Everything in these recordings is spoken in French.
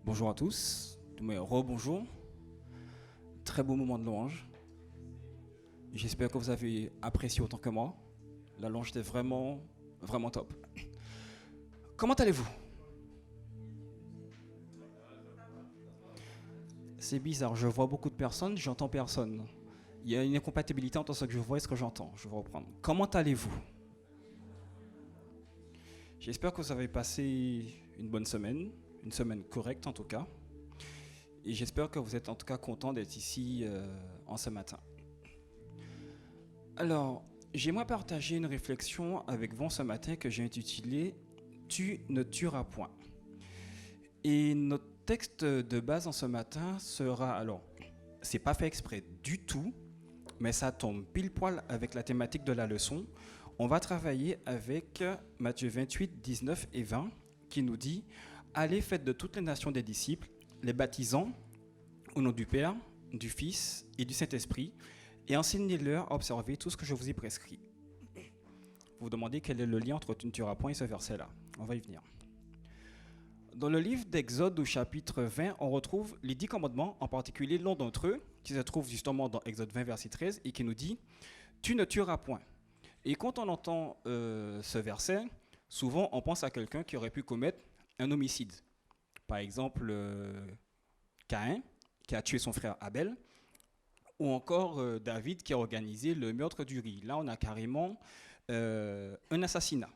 Bonjour à tous, rebonjour, très beau moment de louange. J'espère que vous avez apprécié autant que moi. La louange était vraiment, vraiment top. Comment allez-vous? C'est bizarre, je vois beaucoup de personnes, j'entends personne. Il y a une incompatibilité entre ce que je vois et ce que j'entends. Je vais reprendre. Comment allez-vous? J'espère que vous avez passé une semaine correcte en tout cas. Et j'espère que vous êtes en tout cas content d'être ici en ce matin. Alors, j'aimerais partager une réflexion avec vous ce matin que j'ai intitulée « Tu ne tueras point ». Et notre texte de base en ce matin sera, alors, c'est pas fait exprès du tout, mais ça tombe pile poil avec la thématique de la leçon. On va travailler avec Matthieu 28, 19 et 20 qui nous dit « Allez, faites de toutes les nations des disciples, les baptisant au nom du Père, du Fils et du Saint-Esprit, et enseignez-leur à observer tout ce que je vous ai prescrit. » Vous vous demandez quel est le lien entre « Tu ne tueras point » et ce verset-là. On va y venir. Dans le livre d'Exode au chapitre 20, on retrouve les 10 commandements, en particulier l'un d'entre eux, qui se trouve justement dans Exode 20, verset 13, et qui nous dit « Tu ne tueras point ». Et quand on entend ce verset, souvent on pense à quelqu'un qui aurait pu commettre un homicide. Par exemple, Caïn, qui a tué son frère Abel, ou encore David, qui a organisé le meurtre d'Uri. Là, on a carrément un assassinat.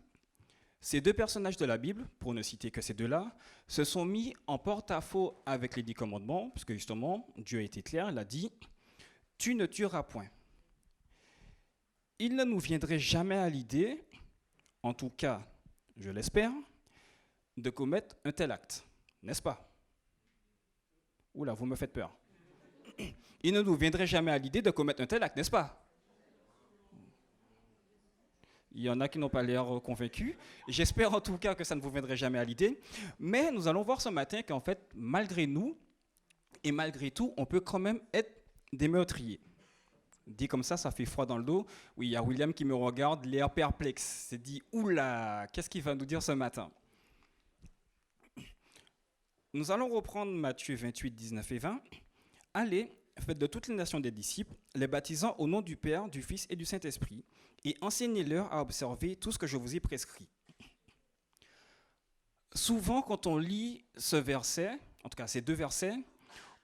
Ces deux personnages de la Bible, pour ne citer que ces deux-là, se sont mis en porte-à-faux avec les 10 commandements, puisque justement, Dieu a été clair, il a dit « Tu ne tueras point ». Il ne nous viendrait jamais à l'idée, en tout cas, je l'espère, de commettre un tel acte, n'est-ce pas? Oula, vous me faites peur. Il ne nous viendrait jamais à l'idée de commettre un tel acte, n'est-ce pas? Il y en a qui n'ont pas l'air convaincus. J'espère en tout cas que ça ne vous viendrait jamais à l'idée. Mais nous allons voir ce matin qu'en fait, malgré nous, et malgré tout, on peut quand même être des meurtriers. Dit comme ça fait froid dans le dos. Oui, il y a William qui me regarde, l'air perplexe. C'est dit, oula, qu'est-ce qu'il va nous dire ce matin? Nous allons reprendre Matthieu 28, 19 et 20. Allez, faites de toutes les nations des disciples, les baptisant au nom du Père, du Fils et du Saint-Esprit, et enseignez-leur à observer tout ce que je vous ai prescrit. Souvent, quand on lit ce verset, en tout cas ces deux versets,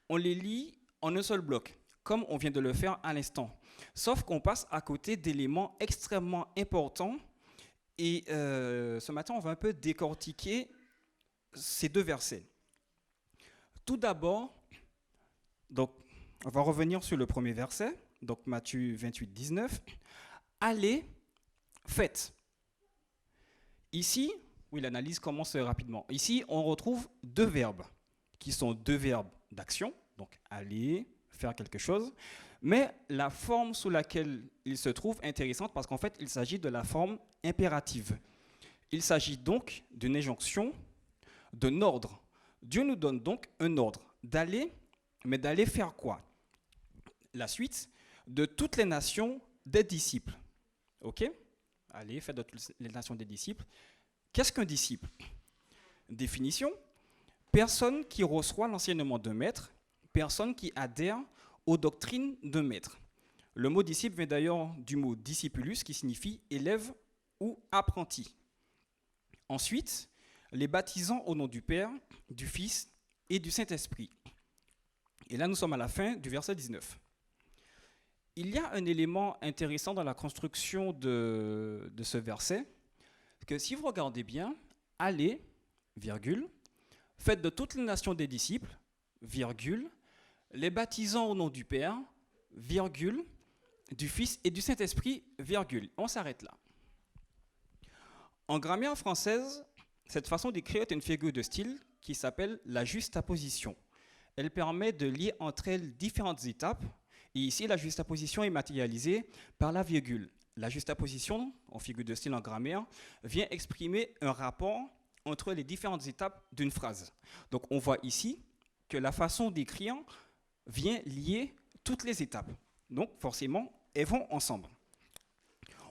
on les lit en un seul bloc, comme on vient de le faire à l'instant. Sauf qu'on passe à côté d'éléments extrêmement importants. Et ce matin, on va un peu décortiquer ces deux versets. Tout d'abord, donc, on va revenir sur le premier verset, donc Matthieu 28, 19. Allez, faites. Ici, oui, l'analyse commence rapidement. Ici, on retrouve deux verbes, qui sont deux verbes d'action, donc aller, faire quelque chose, mais la forme sous laquelle il se trouve est intéressante parce qu'en fait, il s'agit de la forme impérative. Il s'agit donc d'une injonction, d'un ordre. Dieu nous donne donc un ordre d'aller, mais d'aller faire quoi? La suite, de toutes les nations des disciples. Ok? Allez, faites de toutes les nations des disciples. Qu'est-ce qu'un disciple? Définition: personne qui reçoit l'enseignement d'un maître, personne qui adhère aux doctrines d'un maître. Le mot disciple vient d'ailleurs du mot discipulus, qui signifie élève ou apprenti. Ensuite, les baptisant au nom du Père, du Fils et du Saint-Esprit. Et là, nous sommes à la fin du verset 19. Il y a un élément intéressant dans la construction de ce verset, que si vous regardez bien, allez, virgule, faites de toutes les nations des disciples, virgule, les baptisant au nom du Père, virgule, du Fils et du Saint-Esprit, virgule. On s'arrête là. En grammaire française, cette façon d'écrire est une figure de style qui s'appelle la juxtaposition. Elle permet de lier entre elles différentes étapes. Et ici, la juxtaposition est matérialisée par la virgule. La juxtaposition, en figure de style en grammaire, vient exprimer un rapport entre les différentes étapes d'une phrase. Donc on voit ici que la façon d'écrire vient lier toutes les étapes. Donc forcément, elles vont ensemble.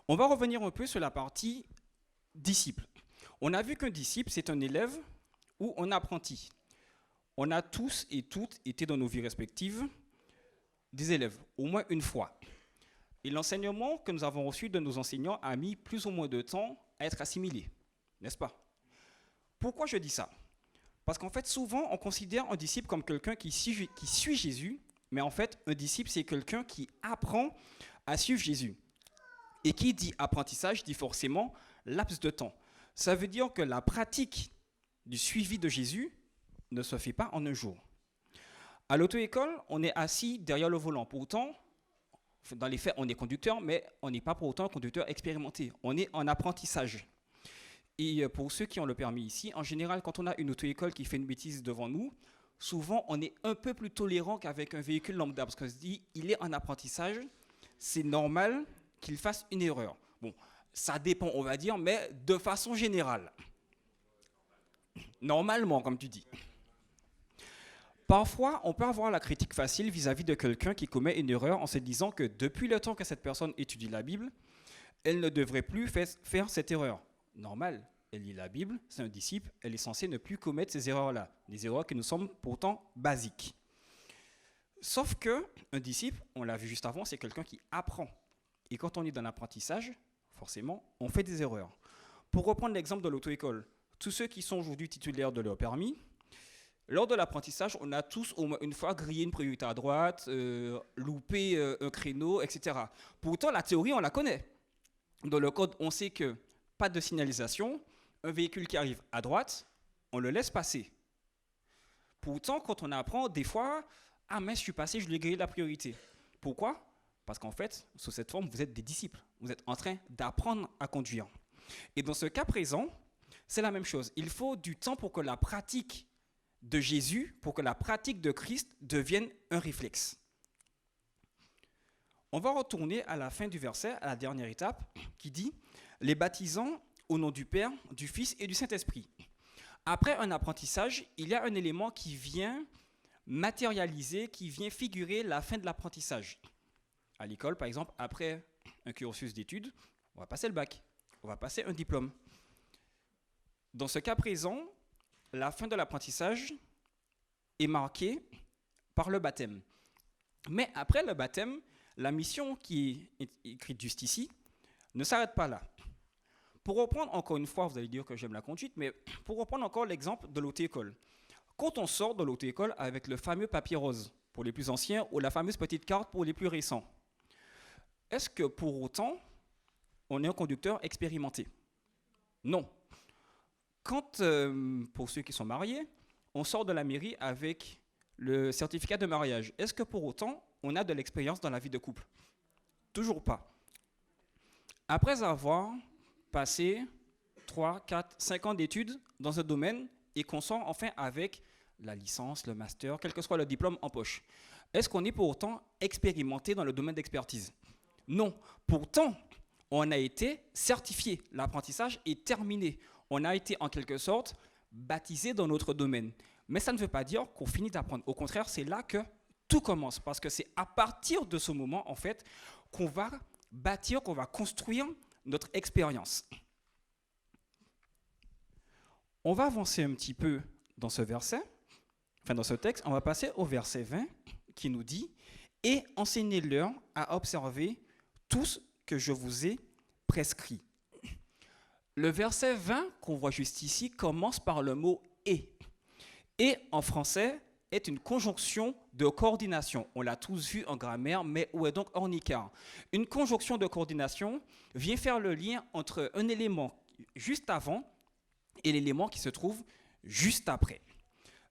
On va revenir un peu sur la partie disciple. On a vu qu'un disciple, c'est un élève ou un apprenti. On a tous et toutes été dans nos vies respectives des élèves, au moins une fois. Et l'enseignement que nous avons reçu de nos enseignants a mis plus ou moins de temps à être assimilé, n'est-ce pas? Pourquoi je dis ça? Parce qu'en fait, souvent, on considère un disciple comme quelqu'un qui suit Jésus, mais en fait, un disciple, c'est quelqu'un qui apprend à suivre Jésus. Et qui dit apprentissage dit forcément laps de temps. Ça veut dire que la pratique du suivi de Jésus ne se fait pas en un jour. À l'auto-école, on est assis derrière le volant. Pourtant, dans les faits, on est conducteur, mais on n'est pas pour autant conducteur expérimenté. On est en apprentissage. Et pour ceux qui ont le permis ici, en général, quand on a une auto-école qui fait une bêtise devant nous, souvent, on est un peu plus tolérant qu'avec un véhicule lambda, parce qu'on se dit, il est en apprentissage, c'est normal qu'il fasse une erreur. Bon, ça dépend, on va dire, mais de façon générale. Normalement, comme tu dis. Parfois, on peut avoir la critique facile vis-à-vis de quelqu'un qui commet une erreur en se disant que depuis le temps que cette personne étudie la Bible, elle ne devrait plus faire cette erreur. Normal, elle lit la Bible, c'est un disciple, elle est censée ne plus commettre ces erreurs-là, des erreurs qui nous semblent pourtant basiques. Sauf qu'un disciple, on l'a vu juste avant, c'est quelqu'un qui apprend. Et quand on est dans l'apprentissage, forcément, on fait des erreurs. Pour reprendre l'exemple de l'auto-école, tous ceux qui sont aujourd'hui titulaires de leur permis, lors de l'apprentissage, on a tous au moins une fois grillé une priorité à droite, loupé un créneau, etc. Pourtant, la théorie, on la connaît. Dans le code, on sait que pas de signalisation, un véhicule qui arrive à droite, on le laisse passer. Pourtant, quand on apprend, des fois, ah mais je suis passé, je lui ai grillé la priorité. Pourquoi? Parce qu'en fait, sous cette forme, vous êtes des disciples. Vous êtes en train d'apprendre à conduire. Et dans ce cas présent, c'est la même chose. Il faut du temps pour que la pratique de Jésus, pour que la pratique de Christ devienne un réflexe. On va retourner à la fin du verset, à la dernière étape, qui dit « Les baptisants au nom du Père, du Fils et du Saint-Esprit ». Après un apprentissage, il y a un élément qui vient matérialiser, qui vient figurer la fin de l'apprentissage. À l'école, par exemple, après un cursus d'études, on va passer le bac, on va passer un diplôme. Dans ce cas présent, la fin de l'apprentissage est marquée par le baptême. Mais après le baptême, la mission qui est écrite juste ici ne s'arrête pas là. Pour reprendre encore une fois, vous allez dire que j'aime la conduite, mais pour reprendre encore l'exemple de l'auto-école. Quand on sort de l'auto-école avec le fameux papier rose pour les plus anciens ou la fameuse petite carte pour les plus récents, est-ce que pour autant, on est un conducteur expérimenté? Non. Quand, pour ceux qui sont mariés, on sort de la mairie avec le certificat de mariage, est-ce que pour autant, on a de l'expérience dans la vie de couple? Toujours pas. Après avoir passé 3, 4, 5 ans d'études dans un domaine et qu'on sort enfin avec la licence, le master, quel que soit le diplôme en poche, est-ce qu'on est pour autant expérimenté dans le domaine d'expertise? Non. Pourtant, on a été certifié. L'apprentissage est terminé. On a été en quelque sorte baptisé dans notre domaine. Mais ça ne veut pas dire qu'on finit d'apprendre. Au contraire, c'est là que tout commence. Parce que c'est à partir de ce moment, en fait, qu'on va bâtir, qu'on va construire notre expérience. On va avancer un petit peu dans ce verset, dans ce texte. On va passer au verset 20 qui nous dit « Et enseignez-leur à observer tout ce que je vous ai prescrit ». Le verset 20 qu'on voit juste ici commence par le mot « et ». « Et » en français est une conjonction de coordination. On l'a tous vu en grammaire, mais où est donc ornicar? Une conjonction de coordination vient faire le lien entre un élément juste avant et l'élément qui se trouve juste après.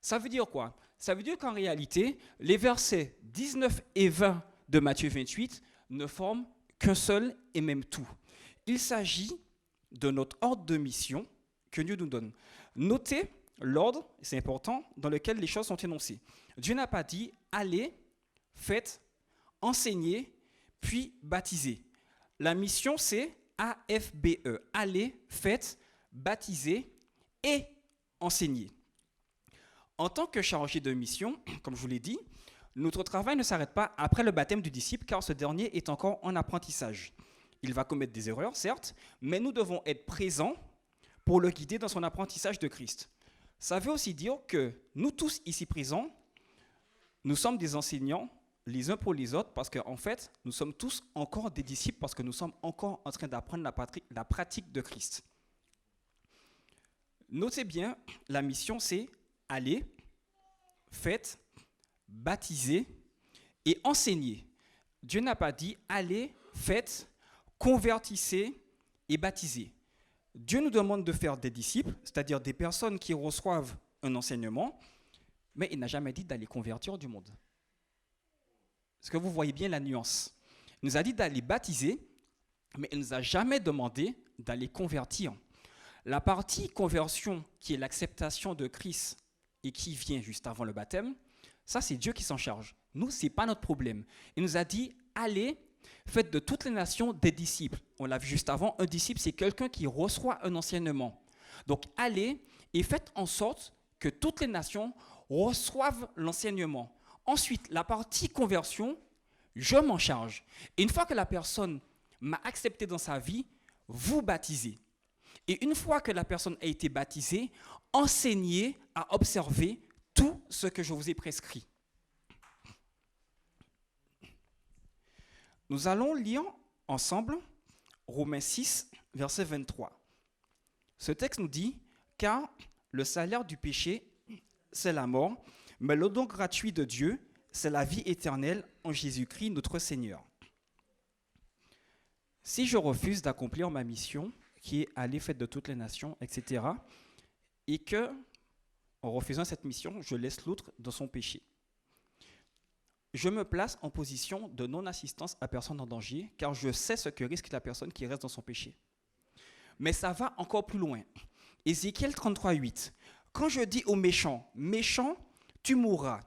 Ça veut dire quoi? Ça veut dire qu'en réalité, les versets 19 et 20 de Matthieu 28 ne forment qu'un seul et même tout. Il s'agit de notre ordre de mission que Dieu nous donne. Notez l'ordre, c'est important, dans lequel les choses sont énoncées. Dieu n'a pas dit « allez, faites, enseignez, puis baptisez ». La mission, c'est AFBE. Allez, faites, baptisez et enseignez. En tant que chargé de mission, comme je vous l'ai dit, notre travail ne s'arrête pas après le baptême du disciple, car ce dernier est encore en apprentissage. Il va commettre des erreurs, certes, mais nous devons être présents pour le guider dans son apprentissage de Christ. Ça veut aussi dire que nous tous ici présents, nous sommes des enseignants les uns pour les autres parce qu'en fait, nous sommes tous encore des disciples parce que nous sommes encore en train d'apprendre la pratique de Christ. Notez bien, la mission c'est aller, faites, baptiser et enseigner. Dieu n'a pas dit allez, faites, convertissez et baptisez. Dieu nous demande de faire des disciples, c'est-à-dire des personnes qui reçoivent un enseignement, mais il n'a jamais dit d'aller convertir du monde. Est-ce que vous voyez bien la nuance? Il nous a dit d'aller baptiser, mais il ne nous a jamais demandé d'aller convertir. La partie conversion, qui est l'acceptation de Christ et qui vient juste avant le baptême, ça c'est Dieu qui s'en charge. Nous, ce n'est pas notre problème. Il nous a dit, allez, faites de toutes les nations des disciples. On l'a vu juste avant, un disciple, c'est quelqu'un qui reçoit un enseignement. Donc, allez et faites en sorte que toutes les nations reçoivent l'enseignement. Ensuite, la partie conversion, je m'en charge. Et une fois que la personne m'a accepté dans sa vie, vous baptisez. Et une fois que la personne a été baptisée, enseignez à observer tout ce que je vous ai prescrit. Nous allons lire ensemble Romains 6, verset 23. Ce texte nous dit « Car le salaire du péché, c'est la mort, mais le don gratuit de Dieu, c'est la vie éternelle en Jésus-Christ, notre Seigneur. » Si je refuse d'accomplir ma mission, qui est aller faire de toutes les nations, etc., et que, en refusant cette mission, je laisse l'autre dans son péché, je me place en position de non-assistance à personne en danger, car je sais ce que risque la personne qui reste dans son péché. Mais ça va encore plus loin. Ézéchiel 33, 8. Quand je dis aux méchants, méchant, tu mourras.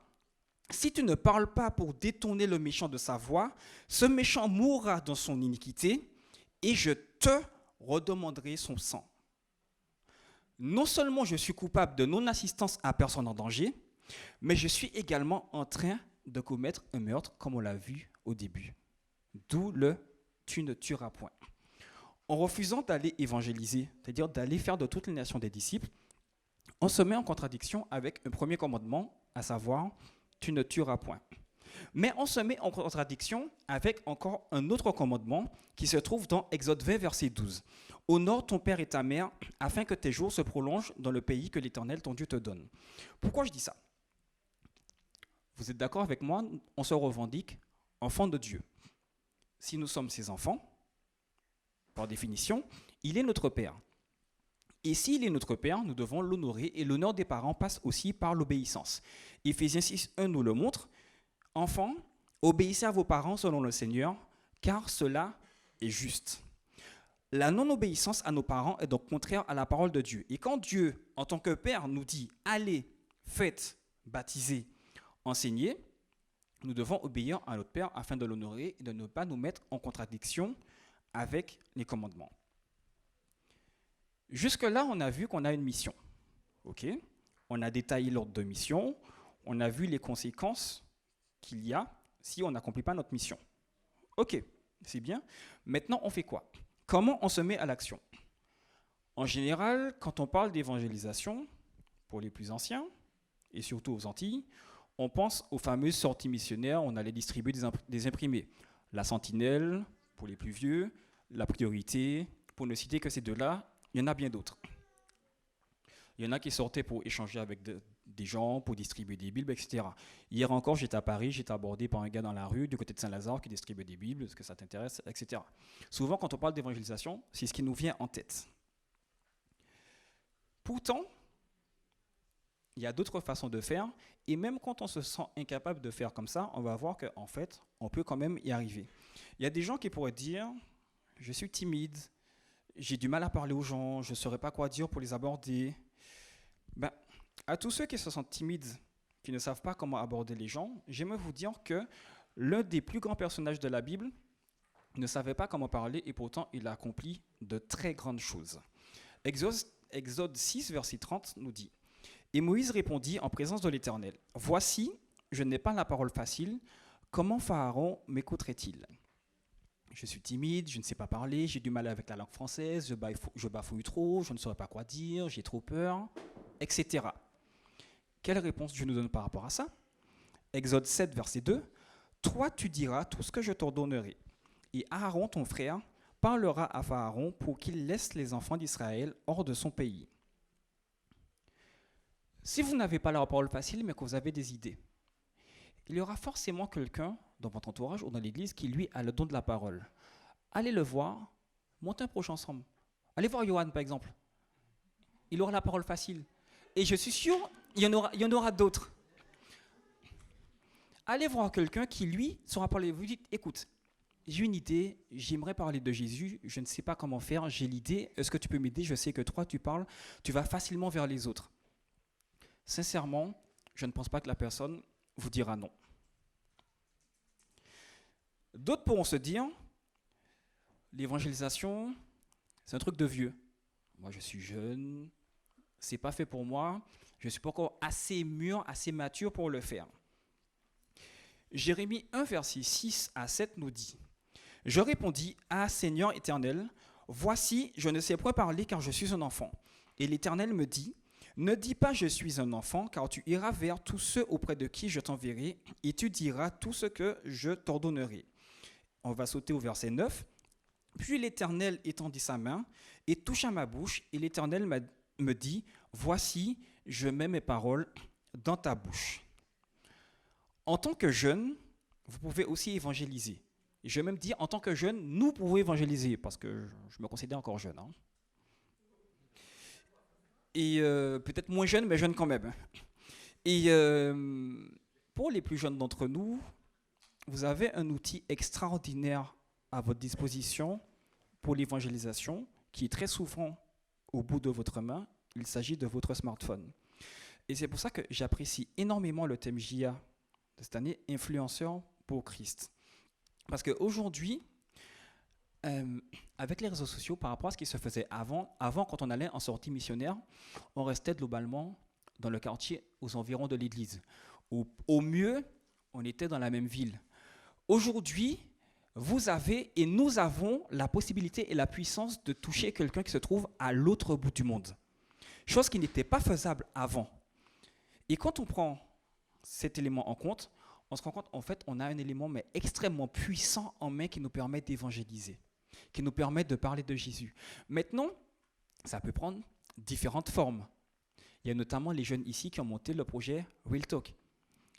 Si tu ne parles pas pour détourner le méchant de sa voie, ce méchant mourra dans son iniquité, et je te redemanderai son sang. Non seulement je suis coupable de non-assistance à personne en danger, mais je suis également en train de commettre un meurtre, comme on l'a vu au début. D'où le « tu ne tueras point ». En refusant d'aller évangéliser, c'est-à-dire d'aller faire de toutes les nations des disciples, on se met en contradiction avec un premier commandement, à savoir « tu ne tueras point ». Mais on se met en contradiction avec encore un autre commandement qui se trouve dans Exode 20, verset 12. « Honore ton père et ta mère, afin que tes jours se prolongent dans le pays que l'Éternel, ton Dieu, te donne. » Pourquoi je dis ça? Vous êtes d'accord avec moi? On se revendique enfant de Dieu. Si nous sommes ses enfants, par définition, il est notre Père. Et s'il est notre Père, nous devons l'honorer, et l'honneur des parents passe aussi par l'obéissance. Éphésiens 6, 1 nous le montre. « Enfants, obéissez à vos parents selon le Seigneur, car cela est juste. » La non-obéissance à nos parents est donc contraire à la parole de Dieu. Et quand Dieu, en tant que Père, nous dit « Allez, faites, baptisez, enseignez », nous devons obéir à notre Père afin de l'honorer et de ne pas nous mettre en contradiction avec les commandements. Jusque-là, on a vu qu'on a une mission. Okay? On a détaillé l'ordre de mission, on a vu les conséquences qu'il y a si on n'accomplit pas notre mission. Ok, c'est bien. Maintenant, on fait quoi? Comment on se met à l'action? En général, quand on parle d'évangélisation, pour les plus anciens, et surtout aux Antilles, on pense aux fameuses sorties missionnaires, on allait distribuer des imprimés. La Sentinelle, pour les plus vieux, la Priorité, pour ne citer que ces deux-là, il y en a bien d'autres. Il y en a qui sortaient pour échanger avec des gens, pour distribuer des Bibles, etc. Hier encore, j'étais à Paris, j'étais abordé par un gars dans la rue, du côté de Saint-Lazare, qui distribuait des Bibles, est-ce que ça t'intéresse, etc. Souvent, quand on parle d'évangélisation, c'est ce qui nous vient en tête. Pourtant, il y a d'autres façons de faire, et même quand on se sent incapable de faire comme ça, on va voir qu'en fait, on peut quand même y arriver. Il y a des gens qui pourraient dire, je suis timide, j'ai du mal à parler aux gens, je ne saurais pas quoi dire pour les aborder. Ben, à tous ceux qui se sentent timides, qui ne savent pas comment aborder les gens, j'aimerais vous dire que l'un des plus grands personnages de la Bible ne savait pas comment parler et pourtant il a accompli de très grandes choses. Exode 6, verset 30 nous dit « Et Moïse répondit en présence de l'Éternel, « Voici, je n'ai pas la parole facile, comment Pharaon m'écouterait-il ? Je suis timide, je ne sais pas parler, j'ai du mal avec la langue française, je bafouille trop, je ne saurais pas quoi dire, j'ai trop peur. » etc. Quelle réponse Dieu nous donne par rapport à ça? Exode 7, verset 2. Toi, tu diras tout ce que je t'ordonnerai. Et Aaron, ton frère, parlera à Pharaon pour qu'il laisse les enfants d'Israël hors de son pays. Si vous n'avez pas la parole facile, mais que vous avez des idées, il y aura forcément quelqu'un dans votre entourage ou dans l'église qui, lui, a le don de la parole. Allez le voir, montez un projet ensemble. Allez voir Johan, par exemple. Il aura la parole facile. Et je suis sûr, il y en aura d'autres. Allez voir quelqu'un qui, lui, saura parler. Vous dites, écoute, j'ai une idée, j'aimerais parler de Jésus, je ne sais pas comment faire, j'ai l'idée, est-ce que tu peux m'aider? Je sais que toi, tu parles, tu vas facilement vers les autres. Sincèrement, je ne pense pas que la personne vous dira non. D'autres pourront se dire, l'évangélisation, c'est un truc de vieux. Moi, je suis jeune, c'est pas fait pour moi, je ne suis pas encore assez mûr, assez mature pour le faire. Jérémie 1, verset 6 à 7 nous dit, « Je répondis, Ah Seigneur éternel, voici, je ne sais point parler car je suis un enfant. Et l'Éternel me dit, ne dis pas je suis un enfant, car tu iras vers tous ceux auprès de qui je t'enverrai, et tu diras tout ce que je t'ordonnerai. » On va sauter au verset 9. « Puis l'Éternel étendit sa main et toucha ma bouche, et l'Éternel me dit, voici, je mets mes paroles dans ta bouche. » En tant que jeune, vous pouvez aussi évangéliser. Je vais même dire, en tant que jeune, nous pouvons évangéliser, parce que je me considère encore jeune. Hein. Et peut-être moins jeune, mais jeune quand même. Et pour les plus jeunes d'entre nous, vous avez un outil extraordinaire à votre disposition pour l'évangélisation, qui est très souvent au bout de votre main. Il s'agit de votre smartphone. Et c'est pour ça que j'apprécie énormément le thème JA de cette année, influenceur pour Christ. Parce qu'aujourd'hui, avec les réseaux sociaux, par rapport à ce qui se faisait avant quand on allait en sortie missionnaire, on restait globalement dans le quartier aux environs de l'église. Au mieux, on était dans la même ville. Aujourd'hui, vous avez et nous avons la possibilité et la puissance de toucher quelqu'un qui se trouve à l'autre bout du monde. Chose qui n'était pas faisable avant. Et quand on prend cet élément en compte, on se rend compte en fait on a un élément mais extrêmement puissant en main qui nous permet d'évangéliser, qui nous permet de parler de Jésus. Maintenant, ça peut prendre différentes formes. Il y a notamment les jeunes ici qui ont monté le projet Real Talk.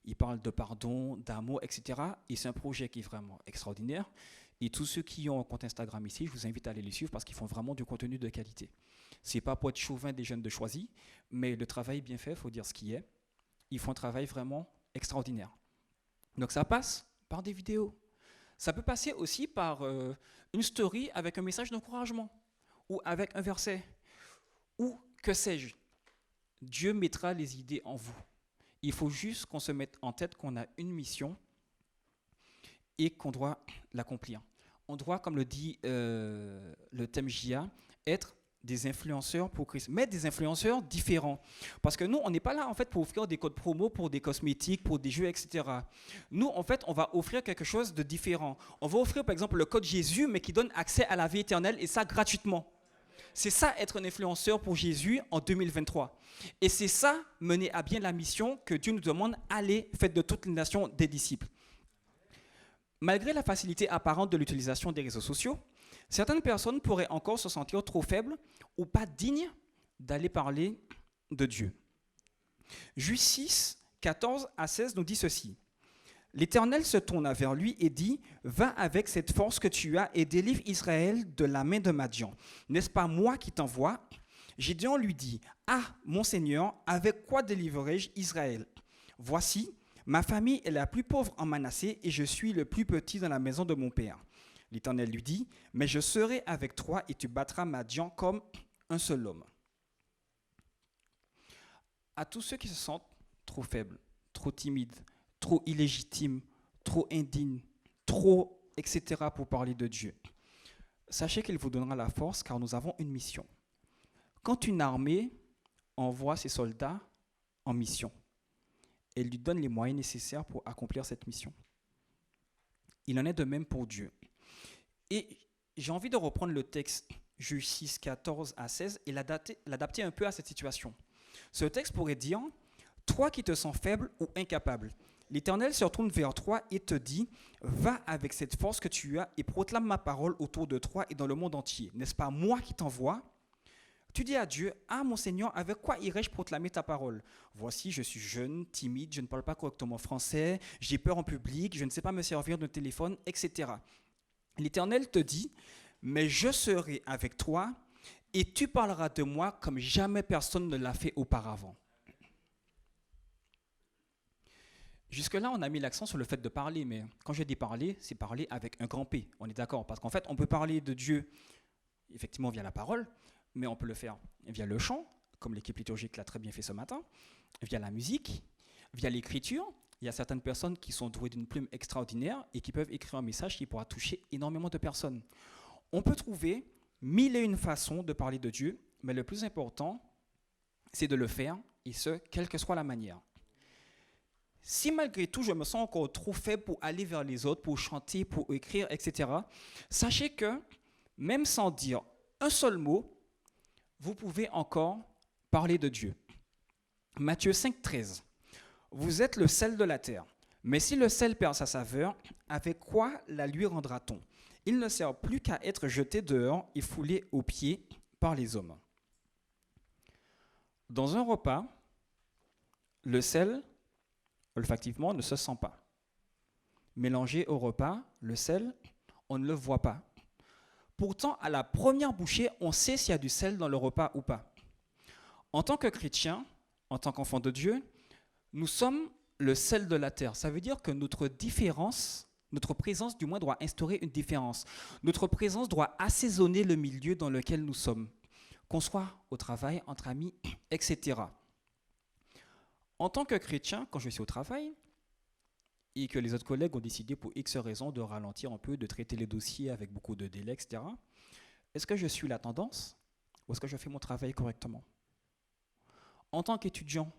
Ils parlent de pardon, d'amour, etc. Et c'est un projet qui est vraiment extraordinaire. Et tous ceux qui ont un compte Instagram ici, je vous invite à aller les suivre parce qu'ils font vraiment du contenu de qualité. Ce n'est pas pour être chauvin des jeunes de Choisy, mais le travail est bien fait, il faut dire ce qui est. Ils font un travail vraiment extraordinaire. Donc ça passe par des vidéos. Ça peut passer aussi par une story avec un message d'encouragement ou avec un verset ou que sais-je. Dieu mettra les idées en vous. Il faut juste qu'on se mette en tête qu'on a une mission et qu'on doit l'accomplir. On doit, comme le dit le thème JA, être des influenceurs pour Christ, mais des influenceurs différents. Parce que nous, on n'est pas là en fait pour offrir des codes promo pour des cosmétiques, pour des jeux, etc. Nous, en fait, on va offrir quelque chose de différent. On va offrir par exemple le code Jésus, mais qui donne accès à la vie éternelle et ça gratuitement. C'est ça être un influenceur pour Jésus en 2023. Et c'est ça mener à bien la mission que Dieu nous demande, allez, faites de toutes les nations des disciples. Malgré la facilité apparente de l'utilisation des réseaux sociaux, certaines personnes pourraient encore se sentir trop faibles ou pas dignes d'aller parler de Dieu. Juge 6, 14 à 16 nous dit ceci. L'Éternel se tourna vers lui et dit, « Va avec cette force que tu as et délivre Israël de la main de Madian. N'est-ce pas moi qui t'envoie ?» Gédéon lui dit, « Ah, mon Seigneur, avec quoi délivrerai-je Israël? Voici, ma famille est la plus pauvre en Manassé et je suis le plus petit dans la maison de mon père. » L'Éternel lui dit, « Mais je serai avec toi et tu battras Madian comme un seul homme. » À tous ceux qui se sentent trop faibles, trop timides, trop illégitimes, trop indignes, trop, etc. pour parler de Dieu, sachez qu'il vous donnera la force car nous avons une mission. Quand une armée envoie ses soldats en mission, elle lui donne les moyens nécessaires pour accomplir cette mission. Il en est de même pour Dieu. Et j'ai envie de reprendre le texte Juge 6, 14 à 16 et l'adapter un peu à cette situation. Ce texte pourrait dire, toi qui te sens faible ou incapable, l'Éternel se retourne vers toi et te dit, va avec cette force que tu as et proclame ma parole autour de toi et dans le monde entier. N'est-ce pas moi qui t'envoie? Tu dis à Dieu, ah mon Seigneur, avec quoi irais-je proclamer ta parole? Voici, je suis jeune, timide, je ne parle pas correctement français, j'ai peur en public, je ne sais pas me servir d'un téléphone, etc. L'Éternel te dit, mais je serai avec toi et tu parleras de moi comme jamais personne ne l'a fait auparavant. Jusque-là, on a mis l'accent sur le fait de parler, mais quand je dis parler, c'est parler avec un grand P. On est d'accord, parce qu'en fait, on peut parler de Dieu, effectivement, via la parole, mais on peut le faire via le chant, comme l'équipe liturgique l'a très bien fait ce matin, via la musique, via l'écriture. Il y a certaines personnes qui sont douées d'une plume extraordinaire et qui peuvent écrire un message qui pourra toucher énormément de personnes. On peut trouver 1001 façons de parler de Dieu, mais le plus important, c'est de le faire, et ce, quelle que soit la manière. Si malgré tout, je me sens encore trop faible pour aller vers les autres, pour chanter, pour écrire, etc., sachez que, même sans dire un seul mot, vous pouvez encore parler de Dieu. Matthieu 5, 13. Vous êtes le sel de la terre. Mais si le sel perd sa saveur, avec quoi la lui rendra-t-on? Il ne sert plus qu'à être jeté dehors et foulé aux pieds par les hommes. Dans un repas, le sel, olfactivement, ne se sent pas. Mélangé au repas, le sel, on ne le voit pas. Pourtant, à la première bouchée, on sait s'il y a du sel dans le repas ou pas. En tant que chrétien, en tant qu'enfant de Dieu, nous sommes le sel de la terre. Ça veut dire que notre différence, notre présence du moins doit instaurer une différence. Notre présence doit assaisonner le milieu dans lequel nous sommes, qu'on soit au travail, entre amis, etc. En tant que chrétien, quand je suis au travail, et que les autres collègues ont décidé pour X raisons de ralentir un peu, de traiter les dossiers avec beaucoup de délais, etc., est-ce que je suis la tendance ou est-ce que je fais mon travail correctement? En tant qu'étudiant,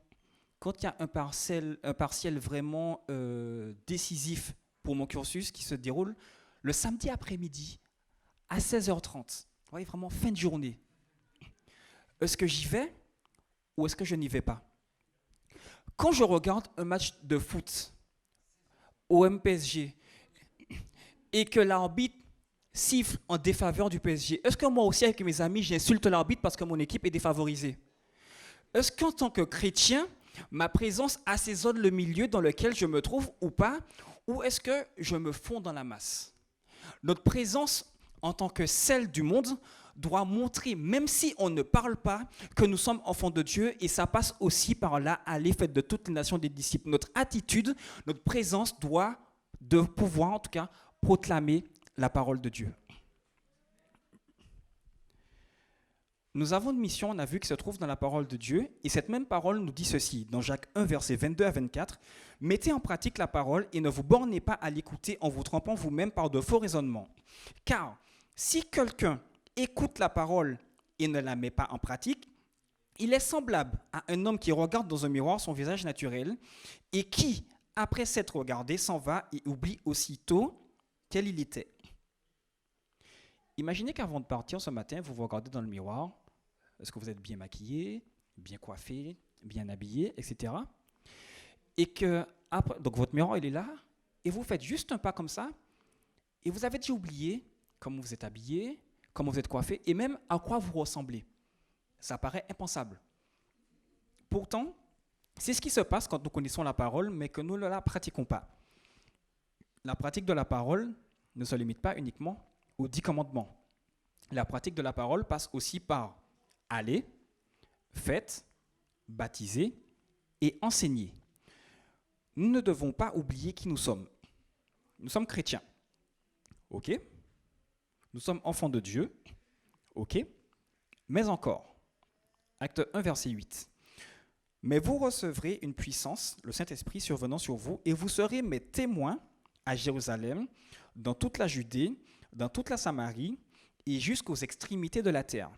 quand il y a un partiel vraiment décisif pour mon cursus qui se déroule le samedi après-midi à 16h30, vous voyez, vraiment fin de journée, est-ce que j'y vais ou est-ce que je n'y vais pas? Quand je regarde un match de foot au MPSG et que l'arbitre siffle en défaveur du PSG, est-ce que moi aussi avec mes amis j'insulte l'arbitre parce que mon équipe est défavorisée? Est-ce qu'en tant que chrétien, ma présence assaisonne le milieu dans lequel je me trouve ou pas? Ou est-ce que je me fonds dans la masse? Notre présence en tant que celle du monde doit montrer, même si on ne parle pas, que nous sommes enfants de Dieu, et ça passe aussi par là, aller faites de toutes les nations des disciples. Notre attitude, notre présence doit de pouvoir en tout cas proclamer la parole de Dieu. Nous avons une mission, on a vu, qui se trouve dans la parole de Dieu, et cette même parole nous dit ceci, dans Jacques 1, versets 22 à 24, « Mettez en pratique la parole et ne vous bornez pas à l'écouter en vous trompant vous-même par de faux raisonnements. Car si quelqu'un écoute la parole et ne la met pas en pratique, il est semblable à un homme qui regarde dans un miroir son visage naturel et qui, après s'être regardé, s'en va et oublie aussitôt quel il était. » Imaginez qu'avant de partir ce matin, vous vous regardez dans le miroir. Est-ce que vous êtes bien maquillé, bien coiffé, bien habillé, etc. Et que, après, donc votre miroir, il est là, et vous faites juste un pas comme ça, et vous avez déjà oublié comment vous êtes habillé, comment vous êtes coiffé, et même à quoi vous ressemblez. Ça paraît impensable. Pourtant, c'est ce qui se passe quand nous connaissons la parole, mais que nous ne la pratiquons pas. La pratique de la parole ne se limite pas uniquement aux 10 commandements. La pratique de la parole passe aussi par aller, faites, baptiser et enseigner. Nous ne devons pas oublier qui nous sommes. Nous sommes chrétiens. OK? Nous sommes enfants de Dieu. OK? Mais encore, acte 1, verset 8. « Mais vous recevrez une puissance, le Saint-Esprit survenant sur vous, et vous serez mes témoins à Jérusalem, dans toute la Judée, dans toute la Samarie, et jusqu'aux extrémités de la terre. »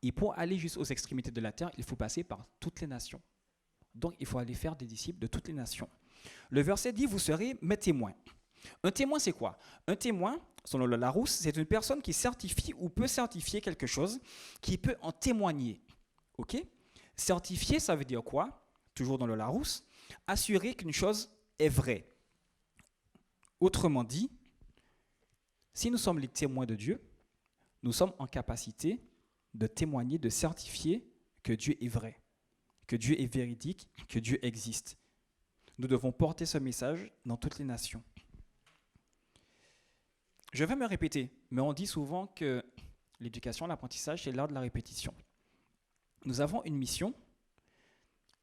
Et pour aller jusqu'aux extrémités de la terre, il faut passer par toutes les nations. Donc, il faut aller faire des disciples de toutes les nations. Le verset dit, vous serez mes témoins. Un témoin, c'est quoi? Un témoin, selon le Larousse, c'est une personne qui certifie ou peut certifier quelque chose, qui peut en témoigner. OK? Certifier, ça veut dire quoi? Toujours dans le Larousse, assurer qu'une chose est vraie. Autrement dit, si nous sommes les témoins de Dieu, nous sommes en capacité de témoigner, de certifier que Dieu est vrai, que Dieu est véridique, que Dieu existe. Nous devons porter ce message dans toutes les nations. Je vais me répéter, mais on dit souvent que l'éducation, l'apprentissage, c'est l'art de la répétition. Nous avons une mission,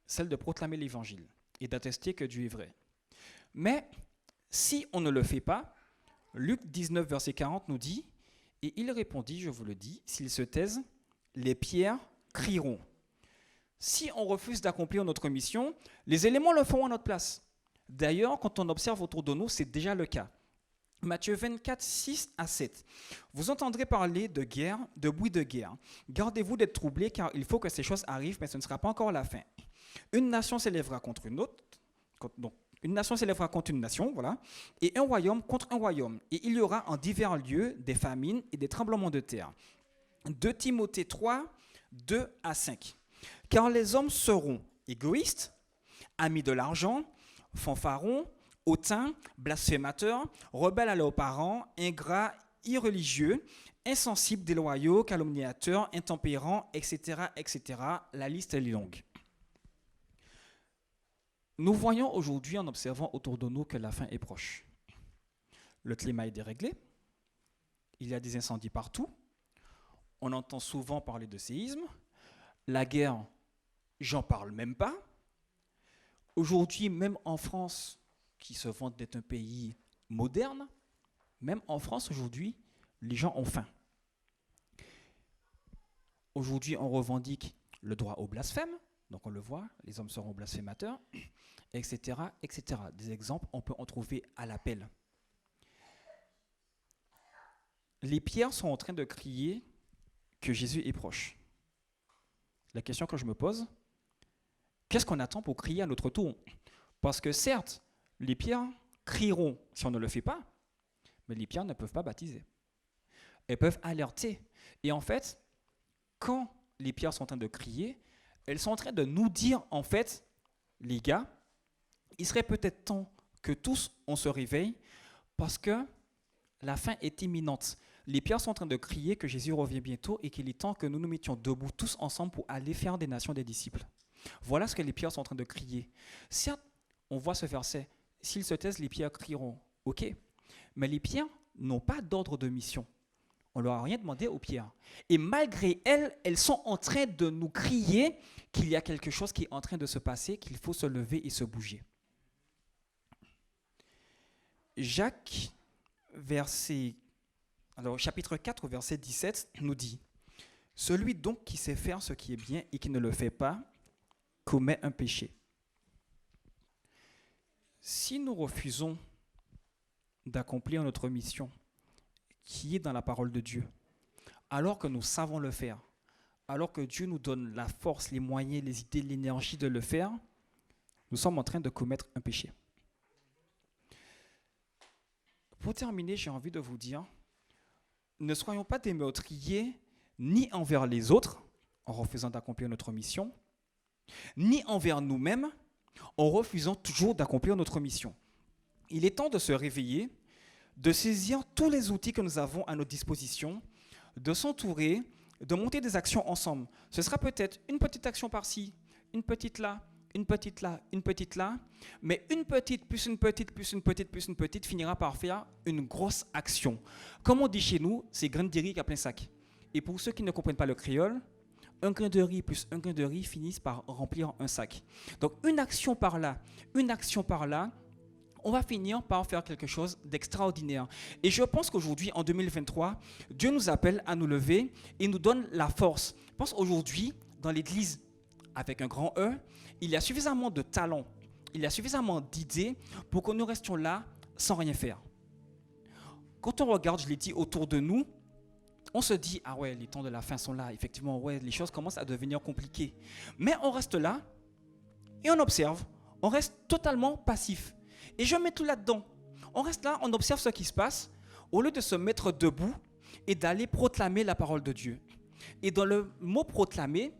celle de proclamer l'évangile et d'attester que Dieu est vrai. Mais si on ne le fait pas, Luc 19, verset 40 nous dit « Et il répondit, je vous le dis, s'ils se taisent, les pierres crieront. » Si on refuse d'accomplir notre mission, les éléments le feront à notre place. D'ailleurs, quand on observe autour de nous, c'est déjà le cas. Matthieu 24, 6 à 7. Vous entendrez parler de guerre, de bruit de guerre. Gardez-vous d'être troublés, car il faut que ces choses arrivent, mais ce ne sera pas encore la fin. Une nation s'élèvera contre une autre. Donc, une nation s'élèvera contre une nation, voilà, et un royaume contre un royaume. Et il y aura en divers lieux des famines et des tremblements de terre. 2 Timothée 3, 2 à 5. Car les hommes seront égoïstes, amis de l'argent, fanfarons, hautains, blasphémateurs, rebelles à leurs parents, ingrats, irreligieux, insensibles, déloyaux, calomniateurs, intempérants, etc., etc. La liste est longue. Nous voyons aujourd'hui, en observant autour de nous, que la fin est proche. Le climat est déréglé, il y a des incendies partout, on entend souvent parler de séisme, la guerre, j'en parle même pas. Aujourd'hui, même en France, qui se vante d'être un pays moderne, même en France aujourd'hui, les gens ont faim. Aujourd'hui, on revendique le droit au blasphème, donc on le voit, les hommes seront blasphémateurs, etc., etc. Des exemples, on peut en trouver à l'appel. Les pierres sont en train de crier que Jésus est proche. La question que je me pose, qu'est-ce qu'on attend pour crier à notre tour? Parce que certes, les pierres crieront si on ne le fait pas, mais les pierres ne peuvent pas baptiser. Elles peuvent alerter. Et en fait, quand les pierres sont en train de crier, elles sont en train de nous dire, en fait, les gars, il serait peut-être temps que tous on se réveille parce que la fin est imminente. Les pierres sont en train de crier que Jésus revient bientôt et qu'il est temps que nous nous mettions debout tous ensemble pour aller faire des nations des disciples. Voilà ce que les pierres sont en train de crier. Certes, on voit ce verset, s'ils se taisent, les pierres crieront. Ok, mais les pierres n'ont pas d'ordre de mission. On ne leur a rien demandé aux pierres. Et malgré elles, elles sont en train de nous crier qu'il y a quelque chose qui est en train de se passer, qu'il faut se lever et se bouger. Jacques, chapitre 4, verset 17, nous dit « Celui donc qui sait faire ce qui est bien et qui ne le fait pas, commet un péché. » Si nous refusons d'accomplir notre mission, qui est dans la parole de Dieu, alors que nous savons le faire, alors que Dieu nous donne la force, les moyens, les idées, l'énergie de le faire, nous sommes en train de commettre un péché. Pour terminer, j'ai envie de vous dire, ne soyons pas des meurtriers ni envers les autres, en refusant d'accomplir notre mission, ni envers nous-mêmes, en refusant toujours d'accomplir notre mission. Il est temps de se réveiller, de saisir tous les outils que nous avons à notre disposition, de s'entourer, de monter des actions ensemble. Ce sera peut-être une petite action par-ci, une petite là, une petite là, une petite là, mais une petite plus une petite plus une petite plus une petite finira par faire une grosse action. Comme on dit chez nous, c'est grain de riz à plein sac. Et pour ceux qui ne comprennent pas le créole, un grain de riz plus un grain de riz finissent par remplir un sac. Donc une action par là, on va finir par faire quelque chose d'extraordinaire. Et je pense qu'aujourd'hui, en 2023, Dieu nous appelle à nous lever et nous donne la force. Je pense aujourd'hui, dans l'Église, avec un grand E, il y a suffisamment de talents, il y a suffisamment d'idées pour que nous restions là sans rien faire. Quand on regarde, je l'ai dit, autour de nous, on se dit, ah ouais, les temps de la fin sont là. Effectivement, ouais, les choses commencent à devenir compliquées. Mais on reste là et on observe. On reste totalement passif. Et je mets tout là-dedans. On reste là, on observe ce qui se passe, au lieu de se mettre debout et d'aller proclamer la parole de Dieu. Et dans le mot proclamer,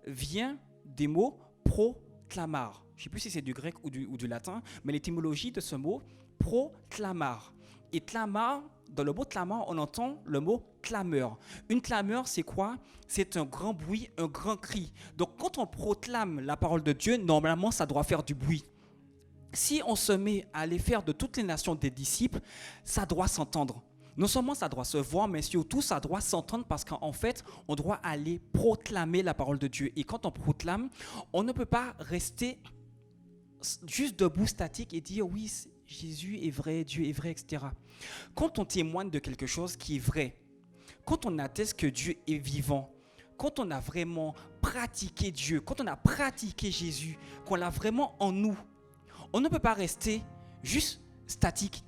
vient des mots proclamar. Je ne sais plus si c'est du grec ou du latin, mais l'étymologie de ce mot, proclamar. Et clamar, dans le mot clamar, on entend le mot clameur. Une clameur, c'est quoi? C'est un grand bruit, un grand cri. Donc quand on proclame la parole de Dieu, normalement, ça doit faire du bruit. Si on se met à aller faire de toutes les nations des disciples, ça doit s'entendre. Non seulement ça doit se voir, mais surtout ça doit s'entendre parce qu'en fait, on doit aller proclamer la parole de Dieu. Et quand on proclame, on ne peut pas rester juste debout, statique et dire oui, Jésus est vrai, Dieu est vrai, etc. Quand on témoigne de quelque chose qui est vrai, quand on atteste que Dieu est vivant, quand on a vraiment pratiqué Dieu, quand on a pratiqué Jésus, qu'on l'a vraiment en nous, on ne peut pas rester juste statique.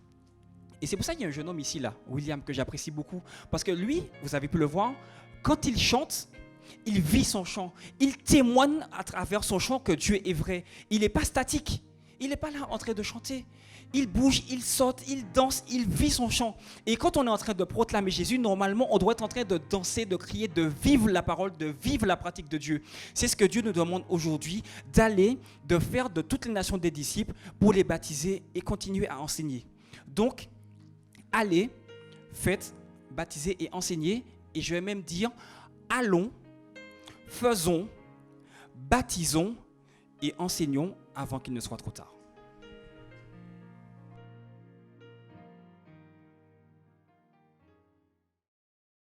Et c'est pour ça qu'il y a un jeune homme ici, là, William, que j'apprécie beaucoup. Parce que lui, vous avez pu le voir, quand il chante, il vit son chant. Il témoigne à travers son chant que Dieu est vrai. Il n'est pas statique. Il n'est pas là en train de chanter. Il bouge, il saute, il danse, il vit son chant. Et quand on est en train de proclamer Jésus, normalement, on doit être en train de danser, de crier, de vivre la parole, de vivre la pratique de Dieu. C'est ce que Dieu nous demande aujourd'hui, d'aller, de faire de toutes les nations des disciples pour les baptiser et continuer à enseigner. Donc, allez, faites, baptisez et enseignez. Et je vais même dire, allons, faisons, baptisons et enseignons avant qu'il ne soit trop tard.